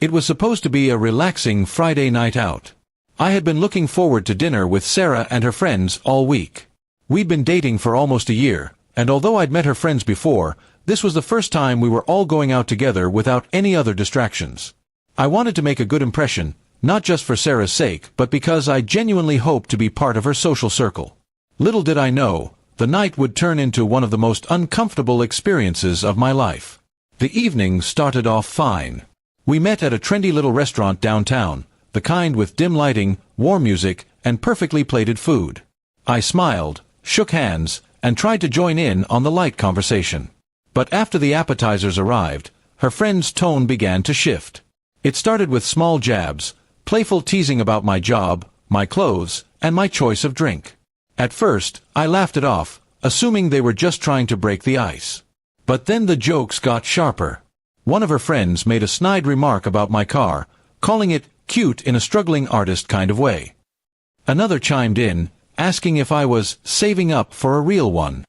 It was supposed to be a relaxing Friday night out. I had been looking forward to dinner with Sarah and her friends all week. We'd been dating for almost a year, and although I'd met her friends before, this was the first time we were all going out together without any other distractions. I wanted to make a good impression, not just for Sarah's sake, but because I genuinely hoped to be part of her social circle. Little did I know, the night would turn into one of the most uncomfortable experiences of my life. The evening started off fine. We met at a trendy little restaurant downtown, the kind with dim lighting, warm music, and perfectly plated food. I smiled, shook hands, and tried to join in on the light conversation. But after the appetizers arrived, her friend's tone began to shift. It started with small jabs, playful teasing about my job, my clothes, and my choice of drink. At first, I laughed it off, assuming they were just trying to break the ice. But then the jokes got sharper. One of her friends made a snide remark about my car, calling it cute in a struggling artist kind of way. Another chimed in, asking if I was saving up for a real one.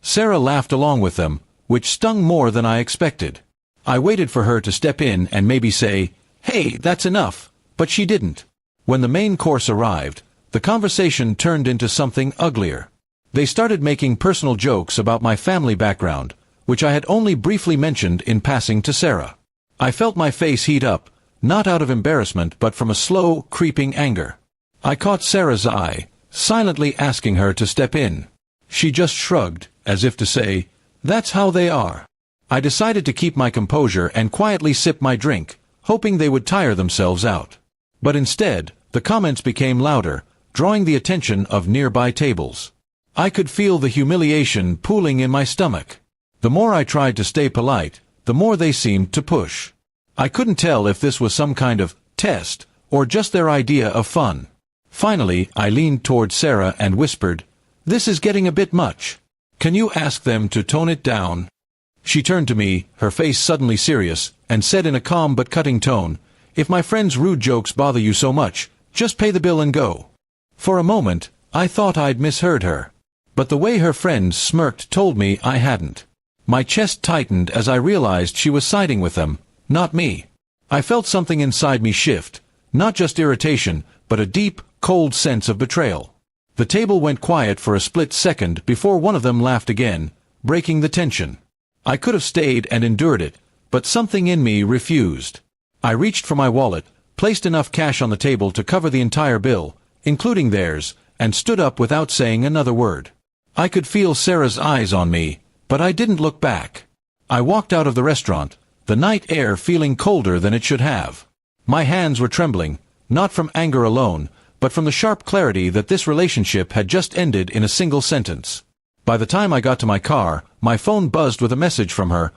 Sarah laughed along with them, which stung more than I expected. I waited for her to step in and maybe say, "Hey, that's enough," but she didn't. When the main course arrived, the conversation turned into something uglier. They started making personal jokes about my family background, which I had only briefly mentioned in passing to Sarah. I felt my face heat up, not out of embarrassment but from a slow, creeping anger. I caught Sarah's eye, silently asking her to step in. She just shrugged, as if to say, "That's how they are." I decided to keep my composure and quietly sip my drink, hoping they would tire themselves out. But instead, the comments became louder, drawing the attention of nearby tables. I could feel the humiliation pooling in my stomach. The more I tried to stay polite, the more they seemed to push. I couldn't tell if this was some kind of test, or just their idea of fun. Finally, I leaned toward Sarah and whispered, "This is getting a bit much. Can you ask them to tone it down?" She turned to me, her face suddenly serious, and said in a calm but cutting tone, "If my friend's rude jokes bother you so much, just pay the bill and go." For a moment, I thought I'd misheard her. But the way her friends smirked told me I hadn't. My chest tightened as I realized she was siding with them, not me. I felt something inside me shift, not just irritation, but a deep, cold sense of betrayal. The table went quiet for a split second before one of them laughed again, breaking the tension. I could have stayed and endured it, but something in me refused. I reached for my wallet, placed enough cash on the table to cover the entire bill, including theirs, and stood up without saying another word. I could feel Sarah's eyes on me, but I didn't look back. I walked out of the restaurant, the night air feeling colder than it should have. My hands were trembling, not from anger alone, but from the sharp clarity that this relationship had just ended in a single sentence. By the time I got to my car, my phone buzzed with a message from her,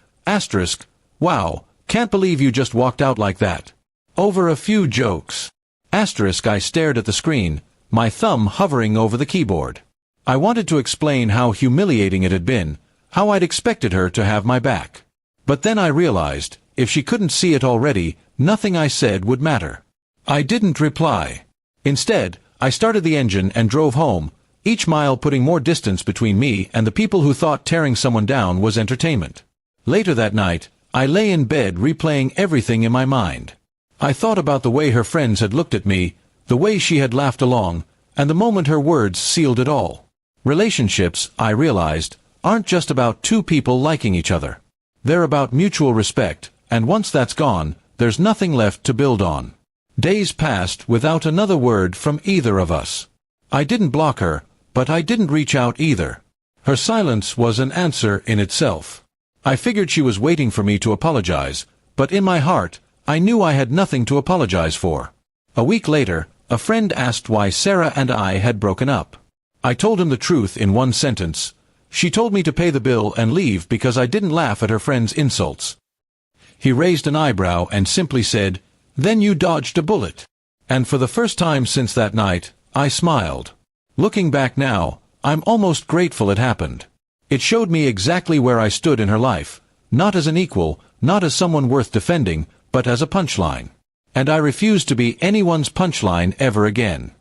"Wow, can't believe you just walked out like that. Over a few jokes." I stared at the screen, my thumb hovering over the keyboard. I wanted to explain how humiliating it had been, how I'd expected her to have my back. But then I realized, if she couldn't see it already, nothing I said would matter. I didn't reply. Instead, I started the engine and drove home, each mile putting more distance between me and the people who thought tearing someone down was entertainment. Later that night, I lay in bed replaying everything in my mind. I thought about the way her friends had looked at me, the way she had laughed along, and the moment her words sealed it all. Relationships, I realized, aren't just about two people liking each other. They're about mutual respect, and once that's gone, there's nothing left to build on. Days passed without another word from either of us. I didn't block her, but I didn't reach out either. Her silence was an answer in itself. I figured she was waiting for me to apologize, but in my heart, I knew I had nothing to apologize for. A week later, a friend asked why Sarah and I had broken up. I told him the truth in one sentence. She told me to pay the bill and leave because I didn't laugh at her friend's insults. He raised an eyebrow and simply said, "Then you dodged a bullet." And for the first time since that night, I smiled. Looking back now, I'm almost grateful it happened. It showed me exactly where I stood in her life, not as an equal, not as someone worth defending, but as a punchline. And I refuse to be anyone's punchline ever again.